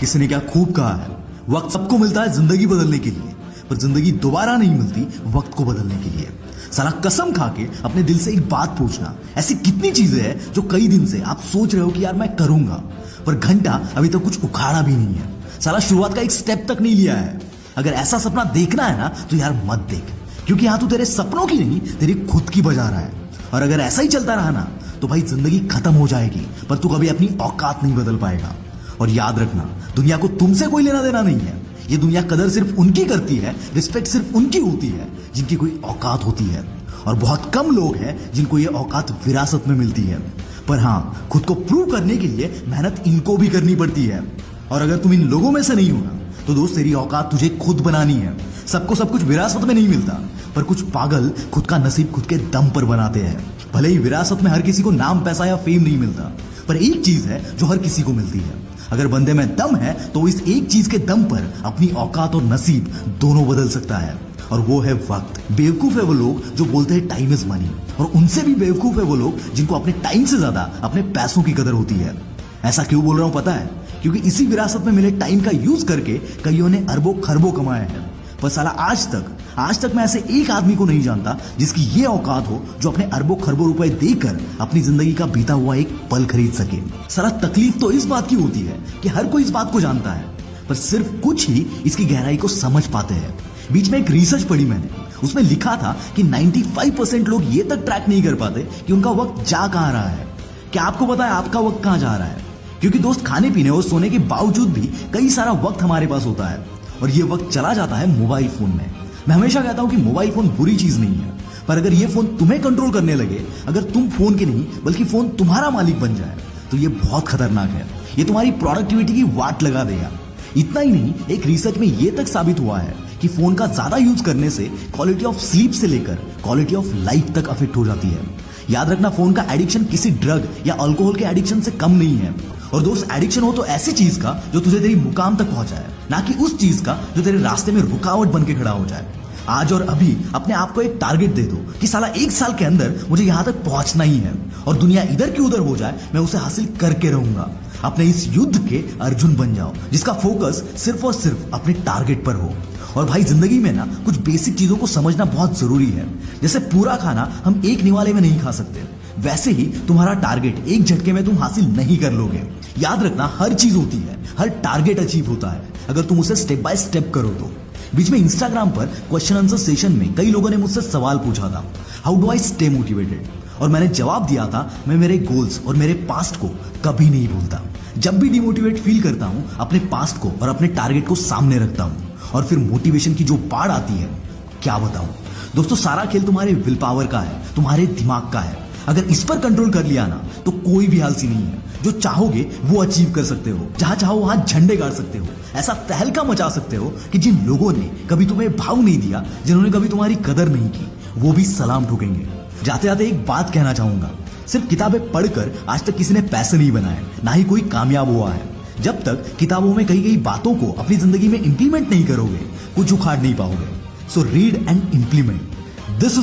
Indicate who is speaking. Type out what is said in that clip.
Speaker 1: किसी ने क्या खूब कहा है, वक्त सबको मिलता है जिंदगी बदलने के लिए, पर जिंदगी दोबारा नहीं मिलती वक्त को बदलने के लिए। साला कसम खा के अपने दिल से एक बात पूछना, ऐसी कितनी चीजें हैं जो कई दिन से आप सोच रहे हो कि यार मैं करूंगा, पर घंटा अभी तक कुछ उखाड़ा भी नहीं है। साला शुरुआत का एक स्टेप तक नहीं लिया है। अगर ऐसा सपना देखना है ना तो यार मत देख, क्योंकि यहां तू तेरे सपनों की नहीं तेरी खुद की बजा रहा है। और अगर ऐसा ही चलता रहा ना तो भाई जिंदगी खत्म हो जाएगी, पर तू कभी अपनी औकात नहीं बदल पाएगा। और याद रखना, दुनिया को तुमसे कोई लेना देना नहीं है। ये दुनिया कदर सिर्फ उनकी करती है, रिस्पेक्ट सिर्फ उनकी होती है जिनकी कोई औकात होती है। और बहुत कम लोग हैं जिनको ये औकात विरासत में मिलती है। पर हाँ, खुद को प्रूव करने के लिए मेहनत इनको भी करनी पड़ती है। और अगर तुम इन लोगों में से नहीं हो ना तो दोस्त तेरी औकात तुझे खुद बनानी है। सबको सब कुछ विरासत में नहीं मिलता, पर कुछ पागल खुद का नसीब खुद के दम पर बनाते हैं। भले ही विरासत में हर किसी को नाम, पैसा या फेम नहीं मिलता, पर एक चीज है जो हर किसी को मिलती है। अगर बंदे में दम है तो इस एक चीज के दम पर अपनी औकात और नसीब दोनों बदल सकता है, और वो है वक्त। बेवकूफ है वो लोग जो बोलते हैं टाइम इज मनी, और उनसे भी बेवकूफ है वो लोग जिनको अपने टाइम से ज्यादा अपने पैसों की कदर होती है। ऐसा क्यों बोल रहा हूं पता है? क्योंकि इसी विरासत में मिले टाइम का यूज करके कईयों ने अरबों खरबों कमाए हैं। पर साला आज तक मैं ऐसे एक आदमी को नहीं जानता जिसकी ये औकात हो जो अपने अरबों खरबों रुपए देकर अपनी जिंदगी का बीता हुआ एक पल खरीद सके। साला तकलीफ तो इस बात की होती है कि हर कोई इस बात को जानता है, पर सिर्फ कुछ ही इसकी गहराई को समझ पाते हैं। बीच में एक रिसर्च पढ़ी मैंने, उसमें लिखा था कि 95% लोग ये तक ट्रैक नहीं कर पाते कि उनका वक्त जा कहां रहा है। क्या आपको पता है आपका वक्त कहां जा रहा है? क्योंकि दोस्त, खाने पीने और सोने के बावजूद भी कई सारा वक्त हमारे पास होता है, और ये वक्त चला जाता है मोबाइल फोन में। मैं हमेशा कहता हूं कि मोबाइल फोन बुरी चीज नहीं है, पर अगर ये फोन तुम्हें कंट्रोल करने लगे, अगर तुम फोन के नहीं बल्कि फोन तुम्हारा मालिक बन जाए, तो ये बहुत खतरनाक है। ये तुम्हारी प्रोडक्टिविटी की वाट लगा देगा। इतना ही नहीं, एक रिसर्च में ये तक साबित हुआ है कि फोन का ज्यादा यूज करने से क्वालिटी ऑफ स्लीप से लेकर क्वालिटी ऑफ लाइफ तक अफेक्ट हो जाती है। याद रखना, फोन का एडिक्शन किसी ड्रग या अल्कोहल के एडिक्शन से कम नहीं है। और दोस्त, एडिक्शन हो तो ऐसी चीज का जो तुझे तेरी मुकाम तक पहुंचाए, ना कि उस चीज का जो तेरे रास्ते में रुकावट बन के खड़ा हो जाए। आज और अभी अपने आप को एक टारगेट दे दो कि साला 1 साल के अंदर मुझे यहां तक पहुंचना ही है, और दुनिया इधर की उधर हो जाए मैं उसे हासिल करके रहूंगा। अपने इस युद्ध के अर्जुन बन जाओ जिसका फोकस सिर्फ और सिर्फ अपने टारगेट पर हो। और भाई, जिंदगी में ना कुछ बेसिक चीजों को समझना बहुत जरूरी है। जैसे पूरा खाना हम एक निवाले में नहीं खा सकते, वैसे ही तुम्हारा टारगेट एक झटके में तुम हासिल नहीं कर लोगे। याद रखना, हर चीज होती है, हर टारगेट अचीव होता है अगर तुम उसे स्टेप बाय स्टेप करो तो। बीच में इंस्टाग्राम पर क्वेश्चन आंसर सेशन में कई लोगों ने मुझसे सवाल पूछा था, how do I stay motivated? और मैंने जवाब दिया था, मैं मेरे गोल्स और मेरे पास्ट को कभी नहीं भूलता। जब भी डिमोटिवेट फील करता हूं, अपने पास्ट को और अपने टारगेट को सामने रखता हूं, और फिर मोटिवेशन की जो बाढ़ आती है, क्या बताऊं दोस्तों। सारा खेल तुम्हारे विल पावर का है, तुम्हारे दिमाग का है। अगर इस पर कंट्रोल कर लिया ना तो कोई भी आलसी नहीं है। जो चाहोगे वो अचीव कर सकते हो, जहां चाहो वहां झंडे गाड़ सकते हो, ऐसा तहलका मचा सकते हो कि जिन लोगों ने कभी तुम्हें भाव नहीं दिया, जिन्होंने कभी तुम्हारी कदर नहीं की, वो भी सलाम ठोकेंगे। जाते जाते एक बात कहना चाहूंगा, सिर्फ किताबें पढ़कर आज तक किसी ने पैसे नहीं बनाए, ना ही कोई कामयाब हुआ है। जब तक किताबों में कही गई बातों को अपनी जिंदगी में इंप्लीमेंट नहीं करोगे, कुछ उखाड़ नहीं पाओगे। So read and implement this.